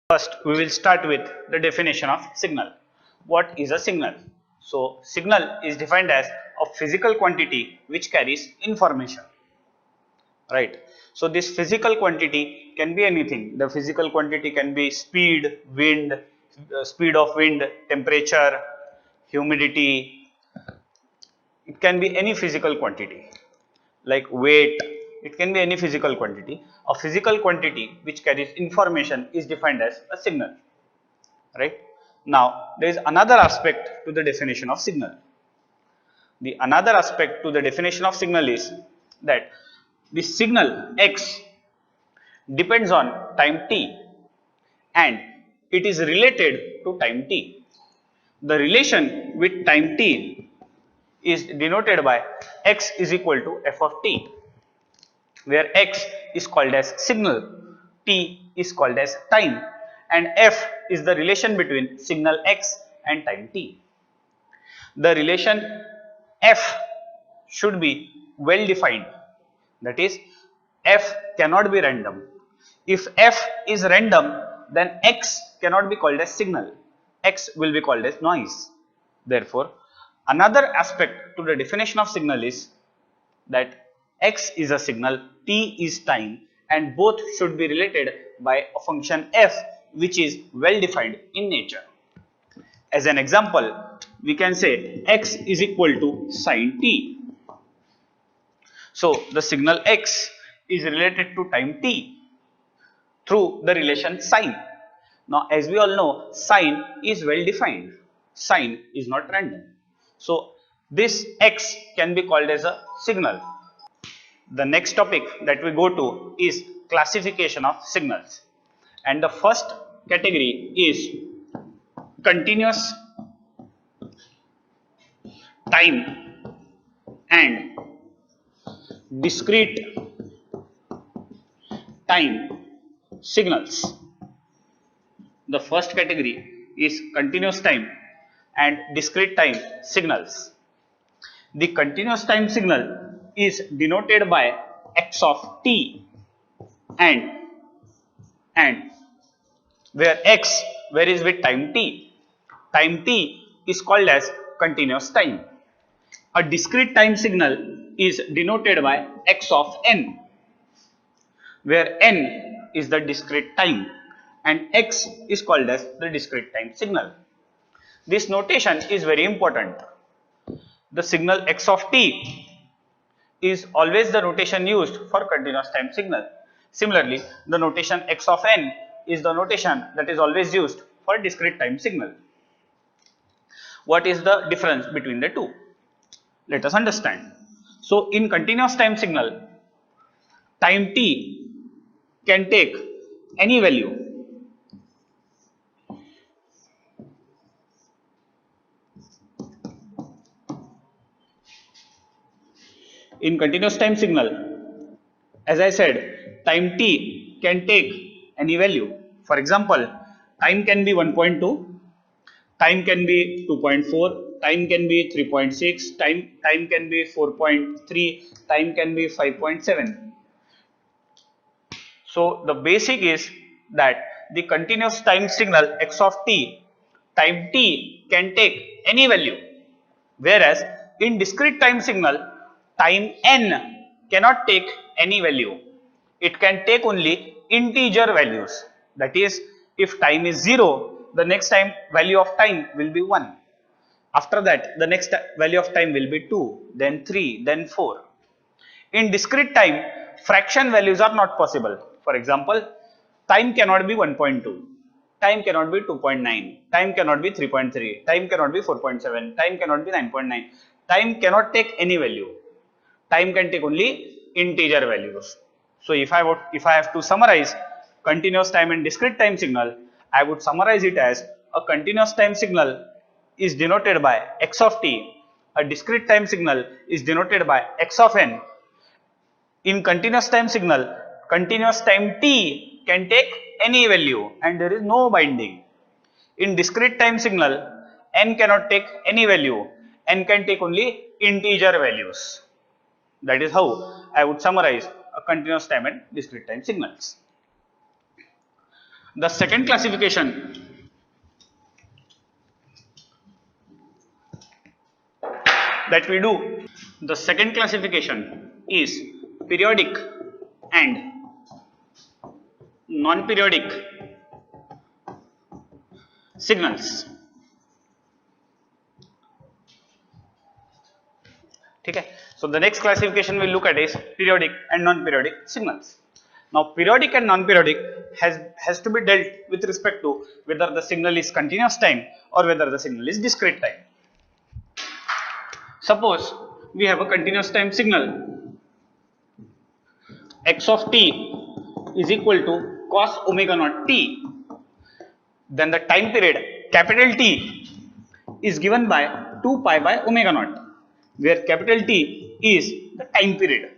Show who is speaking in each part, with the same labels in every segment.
Speaker 1: First, we will start with the definition of signal. What is a signal? So, signal is defined as a physical quantity which carries information. Right. So, this physical quantity can be anything. The physical quantity can be speed, wind, speed of wind, temperature, humidity. It can be any physical quantity like weight. It can be any physical quantity. A physical quantity which carries information is defined as a signal. Right. Now, there is another aspect to the definition of signal. The another aspect to the definition of signal is that the signal X depends on time t and it is related to time t. The relation with time t is denoted by X is equal to f of t, where X is called as signal, t is called as time, and f is the relation between signal X and time t. The relation f should be well defined, that is, f cannot be random. If f is random, then X cannot be called as signal, X will be called as noise. Therefore, another aspect to the definition of signal is that X is a signal, t is time, and both should be related by a function f which is well defined in nature. As an example, we can say X is equal to sin t. So, the signal X is related to time t through the relation sin. Now, as we all know, sin is well defined. Sin is not random. So, this X can be called as a signal. The next topic that we go to is classification of signals. And the first category is continuous time and discrete time signals. The first category is continuous time and discrete time signals. The continuous time signal is denoted by x of t and where x varies with time t. Time t is called as continuous time. A discrete time signal is denoted by x of n, where n is the discrete time and x is called as the discrete time signal. This notation is very important. The signal x of t is always the notation used for continuous time signal. Similarly, the notation x of n is the notation that is always used for discrete time signal. What is the difference between the two? Let us understand. So, in continuous time signal, time t can take any value. In continuous time signal, as I said, time t can take any value. For example, time can be 1.2, time can be 2.4, time can be 3.6, time can be 4.3, time can be 5.7. So, the basic is that the continuous time signal x of t, time t can take any value, whereas in discrete time signal, time n cannot take any value. It can take only integer values. That is, if time is 0, the next time value of time will be 1. After that, the next value of time will be 2, then 3, then 4. In discrete time, fraction values are not possible. For example, time cannot be 1.2, time cannot be 2.9, time cannot be 3.3, time cannot be 4.7, time cannot be 9.9. Time cannot take any value. Time can take only integer values. So, if I have to summarize continuous time and discrete time signal, I would summarize it as a continuous time signal is denoted by x of t, a discrete time signal is denoted by x of n. In continuous time signal, continuous time t can take any value and there is no binding. In discrete time signal, n cannot take any value, n can take only integer values. That is how I would summarize a continuous time and discrete time signals. The second classification that we do, the second classification is periodic and non-periodic signals. Okay. So the next classification we'll look at is periodic and non-periodic signals. Now periodic and non-periodic has to be dealt with respect to whether the signal is continuous time or whether the signal is discrete time. Suppose we have a continuous time signal, x of t is equal to cos omega naught t, then the time period capital T is given by 2 pi by omega naught, where capital T is the time period.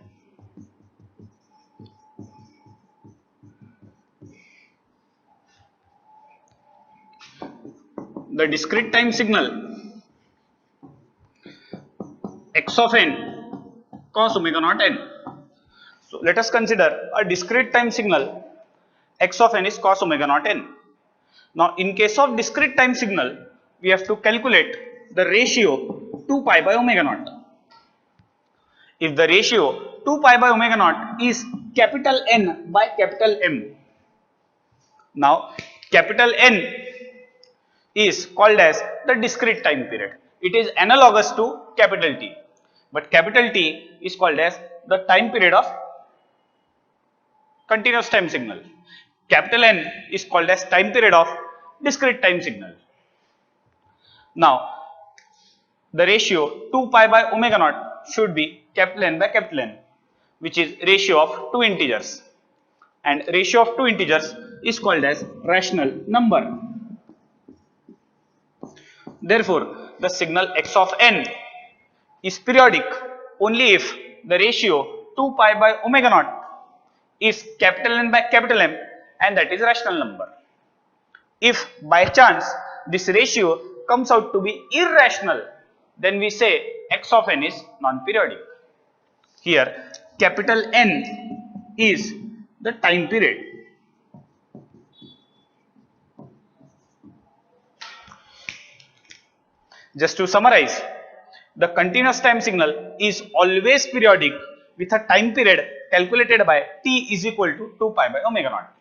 Speaker 1: The discrete time signal x of n cos omega naught n. So let us consider a discrete time signal x of n is cos omega naught n. Now in case of discrete time signal, we have to calculate the ratio 2 pi by omega naught. If the ratio 2 pi by omega naught is capital N by capital M, now capital N is called as the discrete time period. It is analogous to capital T, but capital T is called as the time period of continuous time signal. Capital N is called as time period of discrete time signal. Now the ratio 2 pi by omega naught should be capital N by capital N, which is ratio of two integers, and ratio of two integers is called as rational number. Therefore the signal x of n is periodic only if the ratio 2 pi by omega naught is capital N by capital M, and that is rational number. If by chance this ratio comes out to be irrational, then we say x of n is non-periodic. Here capital N is the time period. Just to summarize, the continuous time signal is always periodic with a time period calculated by t is equal to 2 pi by omega naught.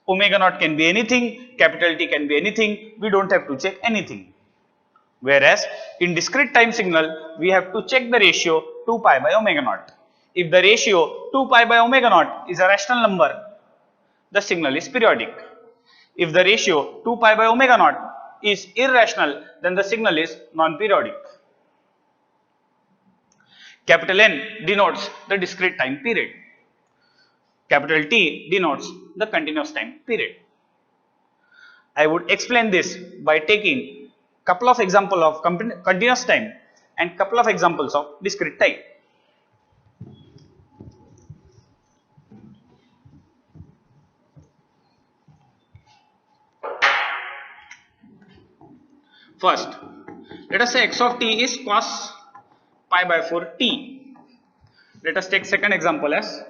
Speaker 1: Omega naught can be anything, capital T can be anything, we don't have to check anything. Whereas in discrete time signal, we have to check the ratio 2 pi by omega naught. If the ratio 2 pi by omega naught is a rational number, the signal is periodic. If the ratio 2 pi by omega naught is irrational, then the signal is non-periodic. Capital N denotes the discrete time period. Capital T denotes the continuous time period. I would explain this by taking couple of examples of continuous time and couple of examples of discrete time. First, let us say x of t is cos pi by 4 t. Let us take second example as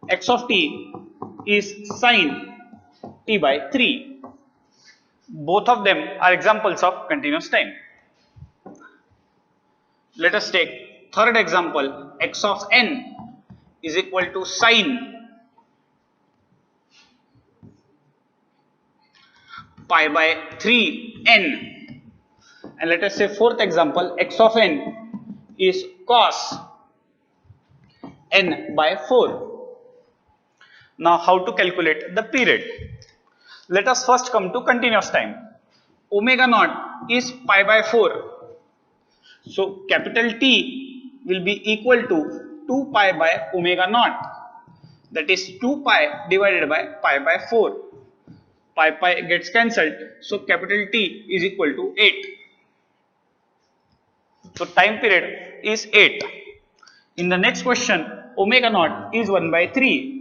Speaker 1: x of t is sin t by 3. Both of them are examples of continuous time. Let us take third example, x of n is equal to sin pi by 3n. And let us say fourth example, x of n is cos n by 4. Now how to calculate the period? Let us first come to continuous time. Omega naught is pi by 4. So capital T will be equal to 2 pi by omega naught. That is 2 pi divided by pi by 4. Pi gets cancelled. So capital T is equal to 8. So time period is 8. In the next question, omega naught is 1 by 3.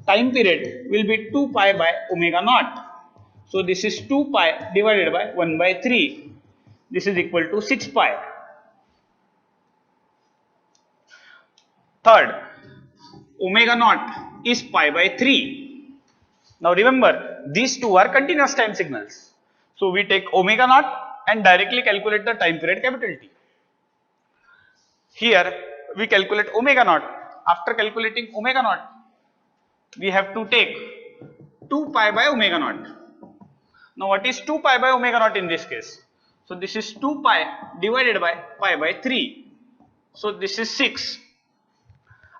Speaker 1: Time period will be 2 pi by omega naught. So this is 2 pi divided by 1 by 3. This is equal to 6 pi. Third, omega naught is pi by 3. Now remember, these two are continuous time signals. So we take omega naught and directly calculate the time period capital T. Here we calculate omega naught. After calculating omega naught, we have to take 2 pi by omega naught. Now what is 2 pi by omega naught in this case? So this is 2 pi divided by pi by 3. So this is 6.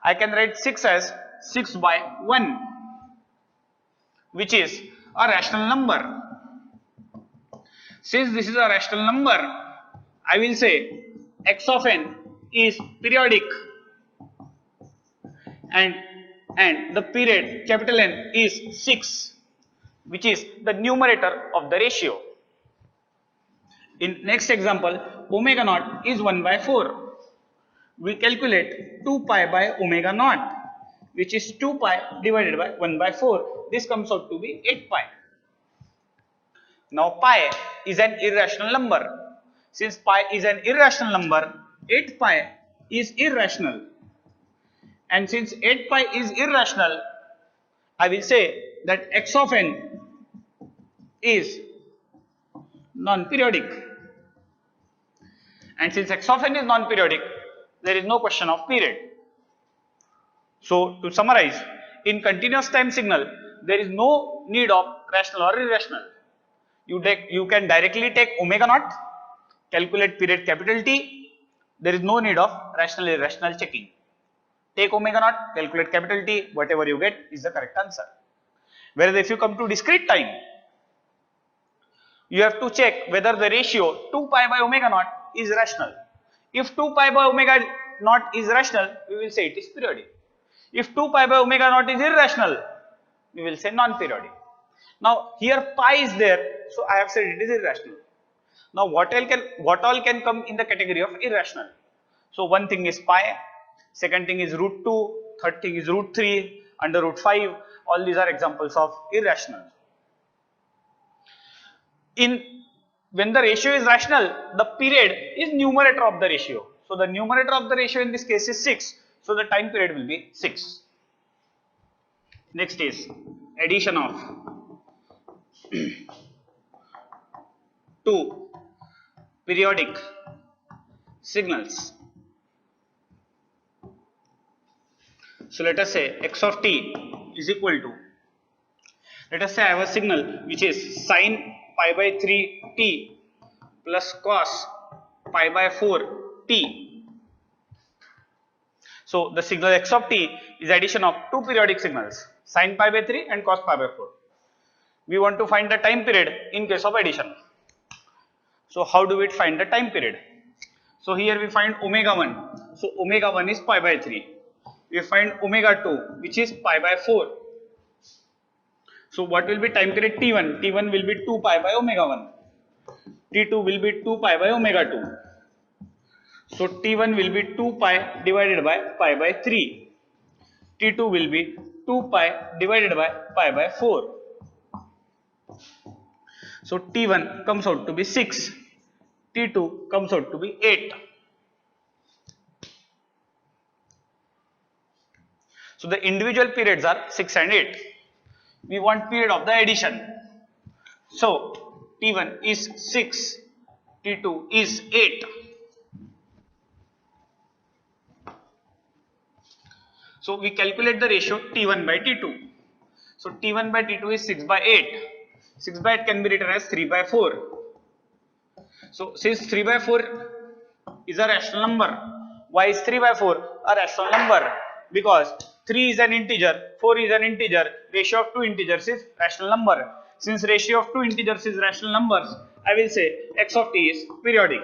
Speaker 1: I can write 6 as 6 by 1, which is a rational number. Since this is a rational number, I will say x of n is periodic and the period capital N is 6, which is the numerator of the ratio. In next example, omega naught is 1 by 4. We calculate 2 pi by omega naught, which is 2 pi divided by 1 by 4. This comes out to be 8 pi. Now pi is an irrational number. Since pi is an irrational number, 8 pi is irrational. And since 8 pi is irrational, I will say that x of n is non-periodic. And since x of n is non-periodic, there is no question of period. So to summarize, in continuous time signal, there is no need of rational or irrational. You can directly take omega naught, calculate period capital T. There is no need of rational irrational checking. Take omega naught, calculate capital T, whatever you get is the correct answer. Whereas if you come to discrete time, you have to check whether the ratio 2 pi by omega naught is rational. If 2 pi by omega naught is rational, we will say it is periodic. If 2 pi by omega naught is irrational, we will say non-periodic. Now here pi is there, so I have said it is irrational. Now what all can come in the category of irrational? So one thing is pi, second thing is root 2, third thing is root 3, under root 5. All these are examples of irrational. When the ratio is rational, the period is numerator of the ratio. So the numerator of the ratio in this case is 6. So the time period will be 6. Next is addition of two periodic signals. So let us say x of t is equal to, let us say I have a signal which is sine pi by 3 t plus cos pi by 4 t. So the signal x of t is addition of two periodic signals, sine pi by 3 and cos pi by 4. We want to find the time period in case of addition. So how do we find the time period? So here we find omega 1. So omega 1 is pi by 3. We find omega 2, which is pi by 4. So what will be time period t1? T1 will be 2 pi by omega 1. T2 will be 2 pi by omega 2. So T1 will be 2 pi divided by pi by 3. T2 will be 2 pi divided by pi by 4. So T1 comes out to be 6. T2 comes out to be 8. So the individual periods are 6 and 8. We want period of the addition. So T1 is 6, T2 is 8. So we calculate the ratio T1 by T2. So T1 by T2 is 6 by 8. 6 by 8 can be written as 3 by 4. So since 3 by 4 is a rational number, why is 3 by 4 a rational number? Because 3 is an integer, 4 is an integer, ratio of two integers is rational number. Since ratio of two integers is rational numbers, I will say x of t is periodic.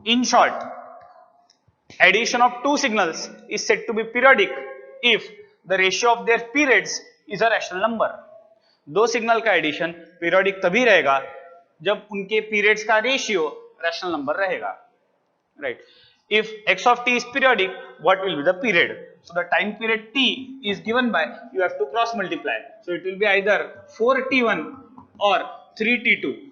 Speaker 1: In short, addition of two signals is said to be periodic if the ratio of their periods is a rational number. दो signal का addition periodic तभी रहेगा जब उनके periods का ratio rational number रहेगा, right. If x of t is periodic, what will be the period? So the time period t is given by, you have to cross multiply. So it will be either 4t1 or 3t2.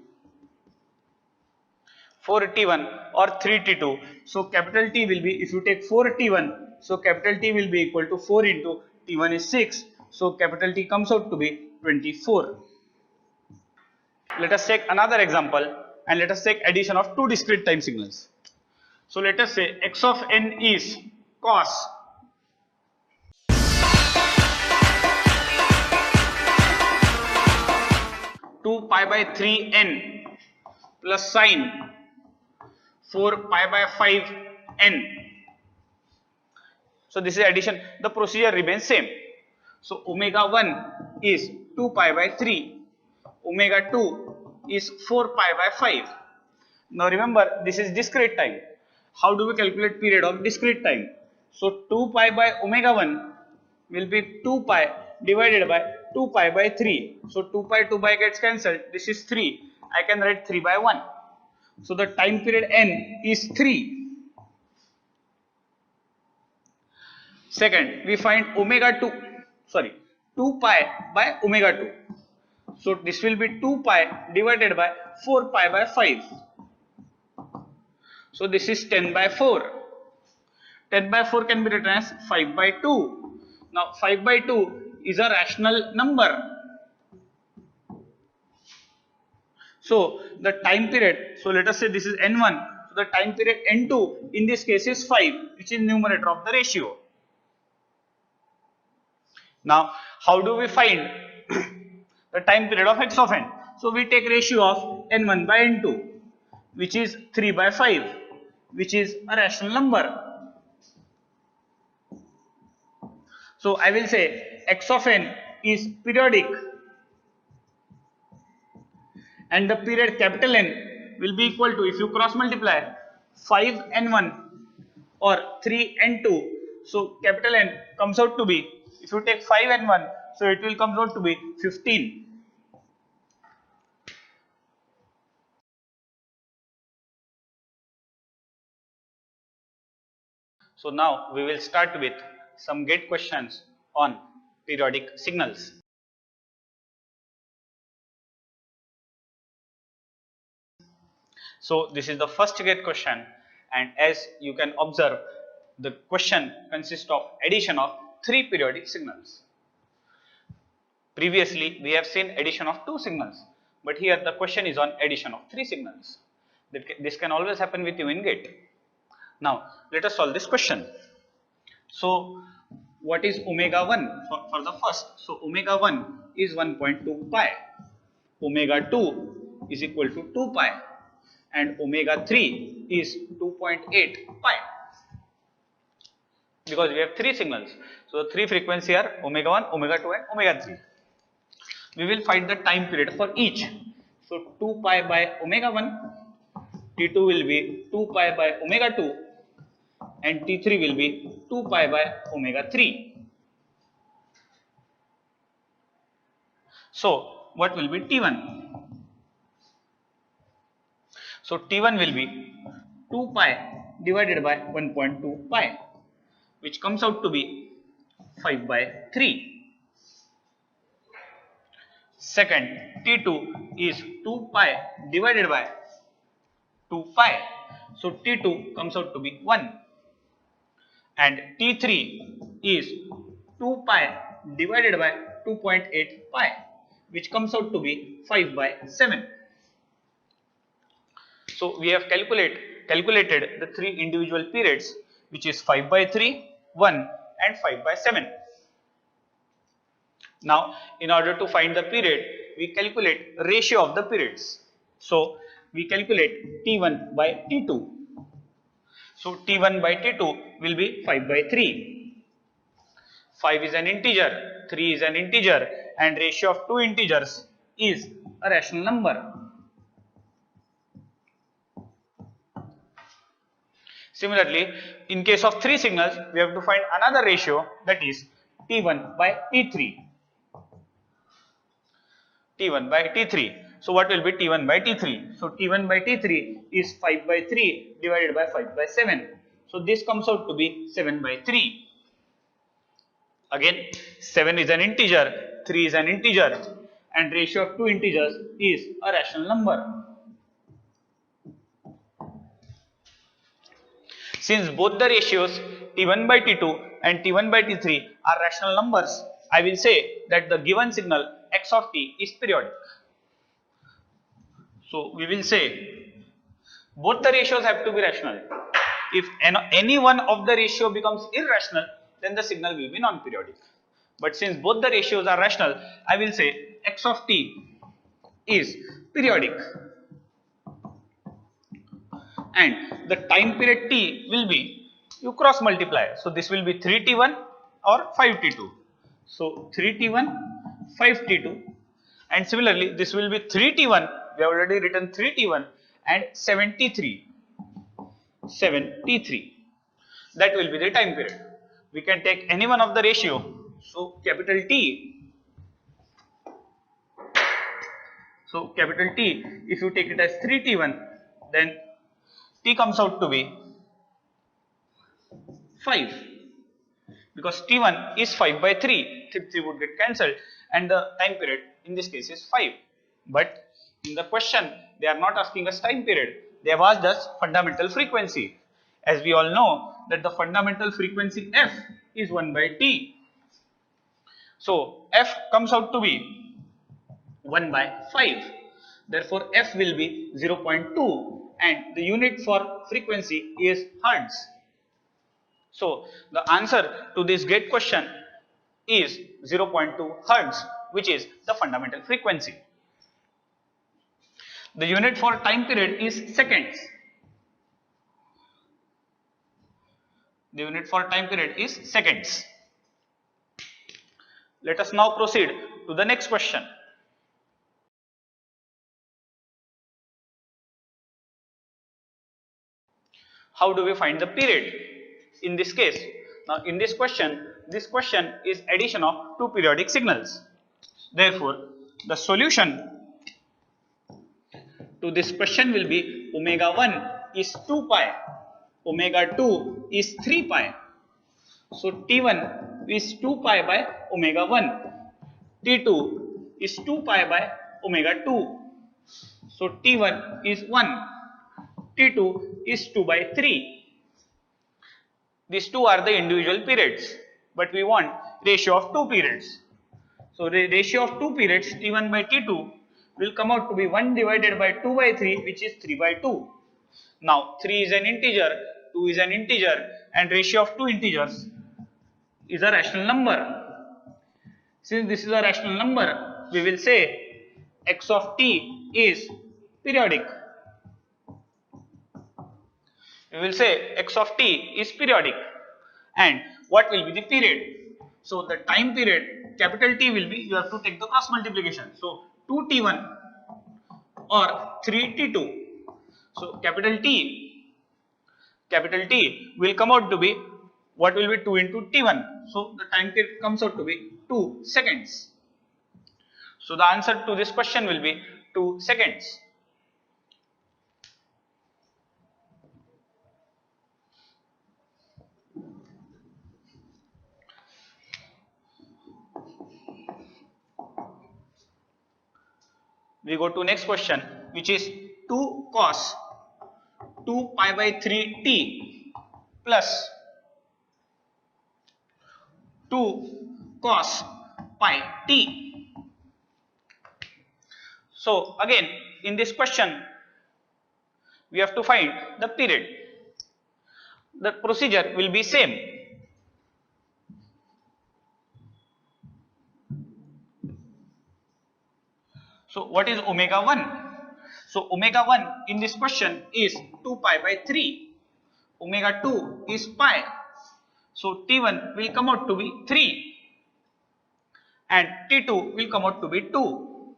Speaker 1: 4t1 or 3t2. So capital T will be, if you take 4t1, so capital T will be equal to 4 into t1 is 6, So capital T comes out to be 24. Let us take another example and let us take addition of two discrete time signals. So let us say x of n is cos 2 pi by 3 n plus sine 4 pi by 5 n. So this is addition. The procedure remains same. So omega 1 is 2 pi by 3. Omega 2 is 4 pi by 5. Now remember, this is discrete time. How do we calculate period of discrete time? So 2 pi by omega 1 will be 2 pi divided by 2 pi by 3. So 2 pi gets cancelled. This is 3. I can write 3 by 1. So the time period n is 3. Second, we find omega 2 pi by omega 2. So this will be 2 pi divided by 4 pi by 5. So this is 10 by 4. 10 by 4 can be written as 5 by 2. Now 5 by 2 is a rational number. So the time period, so let us say this is n1. So the time period n2 in this case is 5, which is numerator of the ratio. Now how do we find the time period of x of n? So we take ratio of n1 by n2, which is 3 by 5, which is a rational number. So I will say x of n is periodic, and the period capital N will be equal to, if you cross multiply 5n1 or 3n2, so capital N comes out to be, if you take 5n1, so it will come out to be 15. So now we will start with some gate questions on periodic signals. So this is the first gate question, and as you can observe, the question consists of addition of 3 periodic signals. Previously we have seen addition of 2 signals, but here the question is on addition of 3 signals. This can always happen with you in gate. Now let us solve this question. So what is omega 1 for the first? So omega 1 is 1.2 pi, omega 2 is equal to 2 pi, and omega 3 is 2.8 pi, because we have 3 signals. So the 3 frequencies are omega 1, omega 2 and omega 3. We will find the time period for each. So 2 pi by omega 1, T2 will be 2 pi by omega 2, and T3 will be 2 pi by omega 3. So what will be T1? So T1 will be 2 pi divided by 1.2 pi, which comes out to be 5 by 3. Second, T2 is 2 pi divided by 2 pi. So T2 comes out to be 1. And T3 is 2 pi divided by 2.8 pi, which comes out to be 5 by 7. So we have calculated the 3 individual periods, which is 5 by 3, 1 and 5 by 7. Now in order to find the period, we calculate ratio of the periods. So we calculate T1 by T2. So T1 by T2 will be 5 by 3. 5 is an integer, 3 is an integer, and ratio of 2 integers is a rational number. Similarly, in case of 3 signals, we have to find another ratio, that is T1 by T3. T1 by T3. So what will be T1 by T3? So T1 by T3 is 5 by 3 divided by 5 by 7. So this comes out to be 7 by 3. Again, 7 is an integer, 3 is an integer, and ratio of 2 integers is a rational number. Since both the ratios T1 by T2 and T1 by T3 are rational numbers, I will say that the given signal x of t is periodic. So we will say both the ratios have to be rational. If any one of the ratio becomes irrational, then the signal will be non-periodic. But since both the ratios are rational, I will say x of t is periodic. And the time period t will be, you cross multiply. So this will be 3t1 or 5t2. So 3t1, 5t2. And similarly, this will be 3t1. We have already written 3t1 and 73. That will be the time period. We can take any one of the ratio. So capital T. So capital T, if you take it as 3t1, then T comes out to be 5. Because T1 is 5 by 3. 3 would get cancelled and the time period in this case is 5. But in the question, they are not asking us time period. They have asked us fundamental frequency. As we all know that the fundamental frequency f is 1 by t. So f comes out to be 1 by 5. Therefore f will be 0.2 and the unit for frequency is hertz. So the answer to this gate question is 0.2 hertz, which is the fundamental frequency. The unit for time period is seconds. The unit for time period is seconds. Let us now proceed to the next question. How do we find the period in this case? Now in this question is addition of two periodic signals. Therefore, the solution to this question will be omega 1 is 2 pi, omega 2 is 3 pi. So T1 is 2 pi by omega 1, T2 is 2 pi by omega 2. So T1 is 1, T2 is 2 by 3. These two are the individual periods, but we want ratio of two periods. So the ratio of two periods T1 by T2 will come out to be 1 divided by 2 by 3, which is 3 by 2. Now 3 is an integer, 2 is an integer, and ratio of two integers is a rational number. Since this is a rational number, we will say x of t is periodic. We will say x of t is periodic. And what will be the period? So the time period, capital T will be, you have to take the cross multiplication. So 2t1 or 3t2. So capital T will come out to be, what will be 2 into t1. So the time period comes out to be 2 seconds. So the answer to this question will be 2 seconds. We go to next question, which is 2 cos 2 pi by 3t plus 2 cos pi t. So again in this question we have to find the period. The procedure will be same. So what is omega 1? So omega 1 in this question is 2 pi by 3. Omega 2 is pi. So T1 will come out to be 3 and T2 will come out to be 2.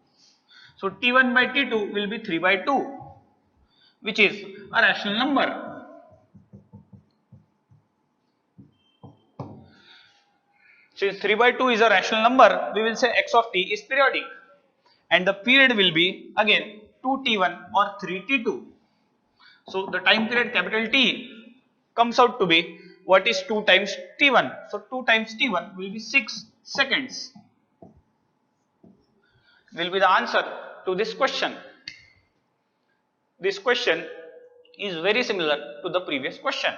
Speaker 1: So T1 by T2 will be 3 by 2, which is a rational number. Since 3 by 2 is a rational number, we will say x of t is periodic. And the period will be again 2t1 or 3t2. So the time period capital T comes out to be, what is 2 times t1? So 2 times t1 will be 6 seconds. Will be the answer to this question. This question is very similar to the previous question.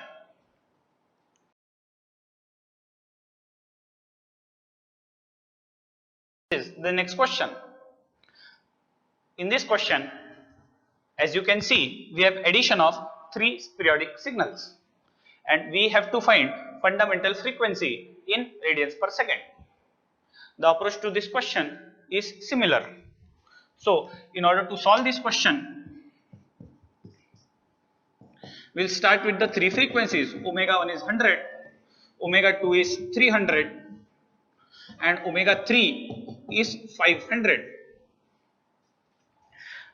Speaker 1: the next question. In this question, as you can see, we have addition of 3 periodic signals and we have to find fundamental frequency in radians per second. The approach to this question is similar. So, in order to solve this question, we'll start with the 3 frequencies. Omega 1 is 100, omega 2 is 300 and omega 3 is 500.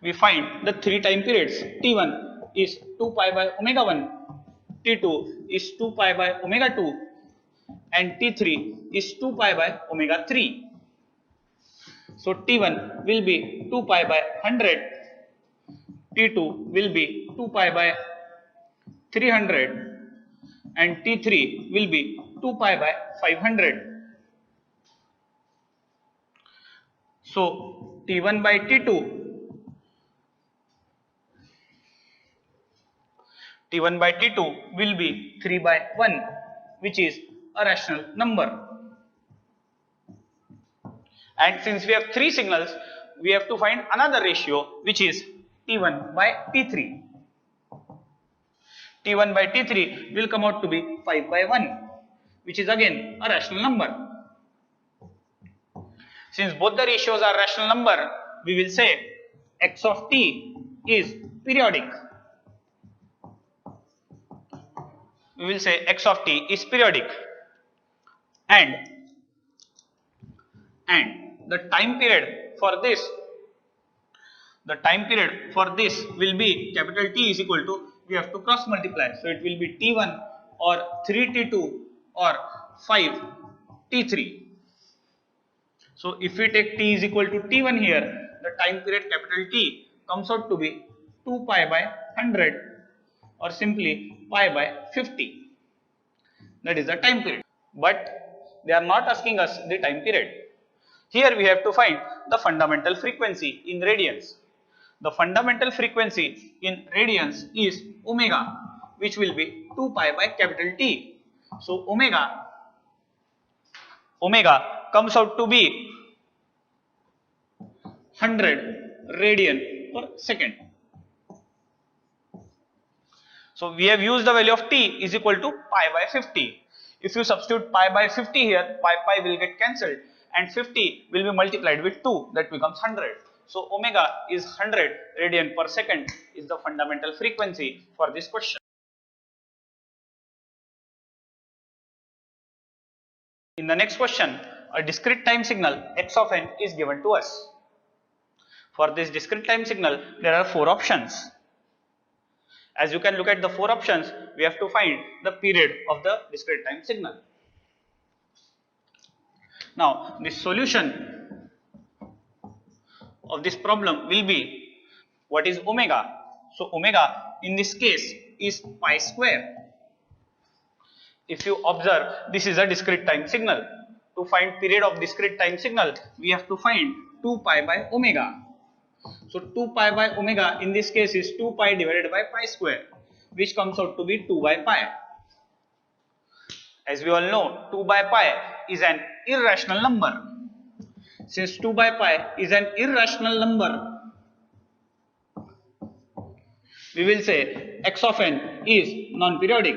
Speaker 1: We find the 3 time periods. T1 is 2 pi by omega 1, T2 is 2 pi by omega 2 and T3 is 2 pi by omega 3. So T1 will be 2 pi by 100, T2 will be 2 pi by 300 and T3 will be 2 pi by 500. So T1 by T2 will be 3 by 1, which is a rational number. And since we have 3 signals, we have to find another ratio, which is T1 by T3. T1 by T3 will come out to be 5 by 1, which is again a rational number. Since both the ratios are rational number, we will say x of t is periodic. We will say x of t is periodic, and the time period for this will be capital T is equal to, we have to cross multiply, so it will be T1 or 3T2 or 5T3. So if we take T is equal to T1 here, the time period capital T comes out to be 2 pi by 100 or simply pi by 50. That is the time period. But they are not asking us the time period. Here we have to find the fundamental frequency in radians. The fundamental frequency in radians is omega, which will be 2 pi by capital T. So omega comes out to be 100 radian per second. So we have used the value of T is equal to pi by 50. If you substitute pi by 50 here, pi will get cancelled and 50 will be multiplied with 2, that becomes 100. So omega is 100 radian per second is the fundamental frequency for this question. In the next question, a discrete time signal x of n is given to us. For this discrete time signal, there are 4 options. As you can look at the 4 options, we have to find the period of the discrete time signal. Now, the solution of this problem will be, what is omega? So omega in this case is pi square. If you observe, this is a discrete time signal. To find period of discrete time signal, we have to find 2 pi by omega. So 2 pi by omega in this case is 2 pi divided by pi square, which comes out to be 2 by pi. As we all know, 2 by pi is an irrational number. Since 2 by pi is an irrational number, we will say x of n is non-periodic.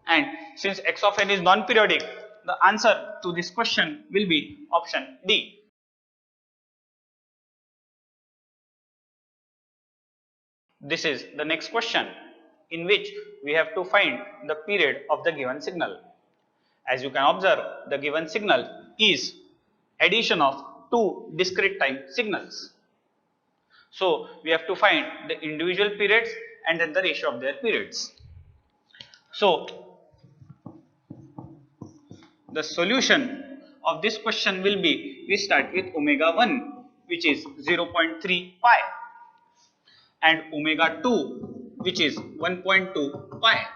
Speaker 1: And since x of n is non-periodic, the answer to this question will be option D. This is the next question, in which we have to find the period of the given signal. As you can observe, the given signal is addition of 2 discrete time signals. So we have to find the individual periods and then the ratio of their periods. So the solution of this question will be, we start with omega 1, which is 0.3 pi, and omega 2, which is 1.2 pi.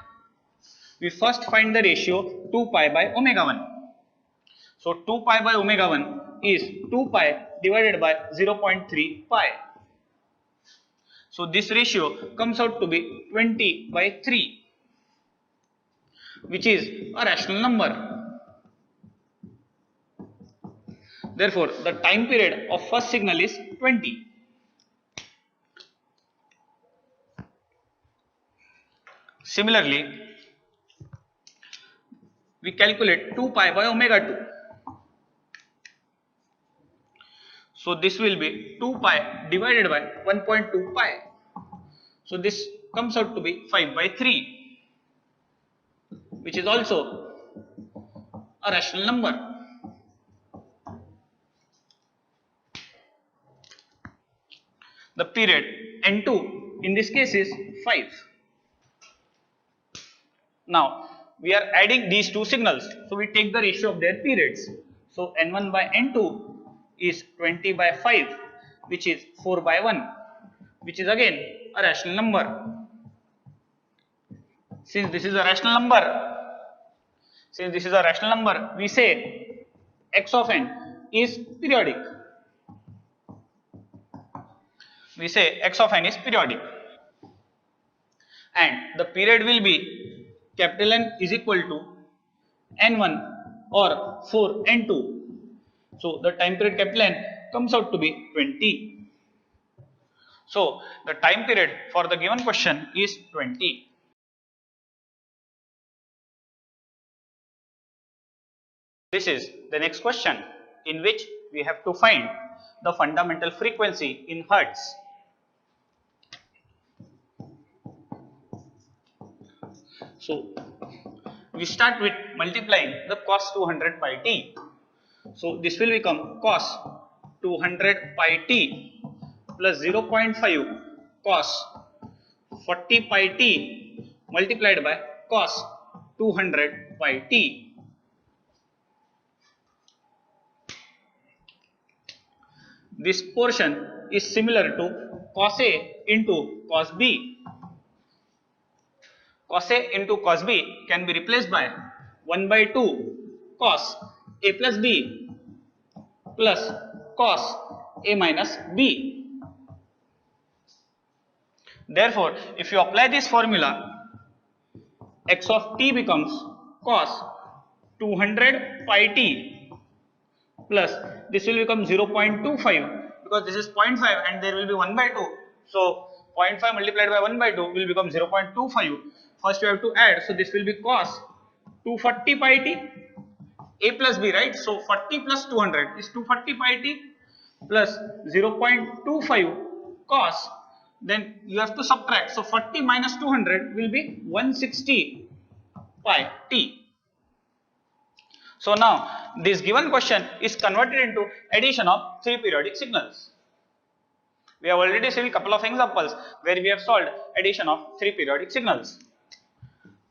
Speaker 1: We first find the ratio 2 pi by omega 1. So 2 pi by omega 1 is 2 pi divided by 0.3 pi. So this ratio comes out to be 20 by 3, which is a rational number. Therefore, the time period of first signal is 20. Similarly, we calculate 2 pi by omega 2. So this will be 2 pi divided by 1.2 pi. So this comes out to be 5 by 3, which is also a rational number. The period N2 in this case is 5. Now we are adding these two signals, so we take the ratio of their periods. So N1 by N2 is 20 by 5, which is 4 by 1, which is again a rational number. Since this is a rational number, we say x of n is periodic. And the period will be capital N is equal to N1 or 4N2. So the time period capital N comes out to be 20. So the time period for the given question is 20. This is the next question, in which we have to find the fundamental frequency in hertz. So we start with multiplying the cos 200 pi t. So this will become cos 200 pi t plus 0.5 cos 40 pi t multiplied by cos 200 pi t. This portion is similar to cos A into cos B. Cos A into cos B can be replaced by 1 by 2 cos A plus B plus cos A minus B. Therefore, if you apply this formula, x of t becomes cos 200 pi t plus this will become 0.25 because this is 0.5 and there will be 1 by 2. So 0.5 multiplied by 1 by 2 will become 0.25. First you have to add, so this will be cos 240 pi t, a plus b, right? So 40 plus 200 is 240 pi t plus 0.25 cos, then you have to subtract. So 40 minus 200 will be 160 pi t. So now this given question is converted into addition of three periodic signals. We have already seen a couple of examples where we have solved addition of three periodic signals.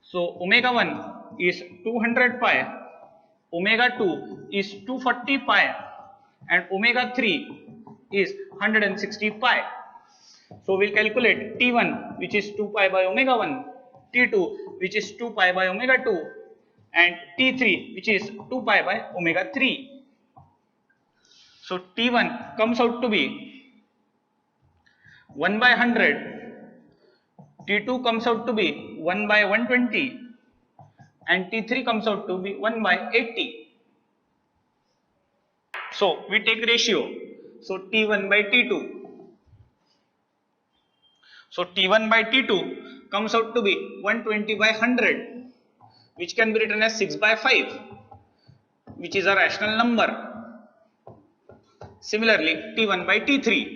Speaker 1: So omega 1 is 200 pi, omega 2 is 240 pi and omega 3 is 160 pi. So we will calculate T1, which is 2 pi by omega 1, T2, which is 2 pi by omega 2 and T3, which is 2 pi by omega 3. So T1 comes out to be 1 by 100, T2 comes out to be 1 by 120 and T3 comes out to be 1 by 80. So we take ratio, so T1 by T2. So T1 by T2 comes out to be 120 by 100, which can be written as 6 by 5, which is a rational number. Similarly, T1 by T3.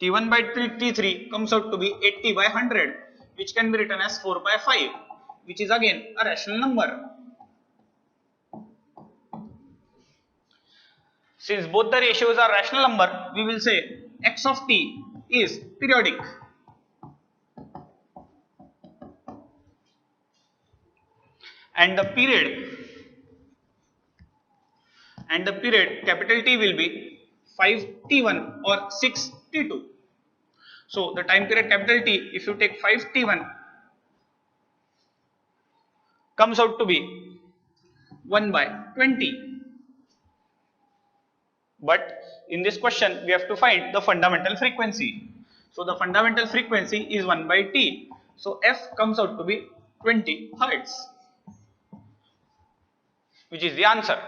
Speaker 1: T1 by T3 comes out to be 80 by 100, which can be written as 4 by 5, which is again a rational number. Since both the ratios are rational number, we will say x of t is periodic. And the period capital T will be 5t1 or 6t2. So the time period capital T, if you take 5t1, comes out to be 1 by 20. But in this question we have to find the fundamental frequency. So the fundamental frequency is 1 by t. So f comes out to be 20 hertz, which is the answer.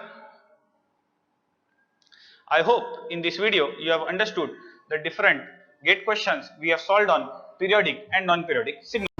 Speaker 1: I hope in this video you have understood the different gate questions we have solved on periodic and non-periodic signals.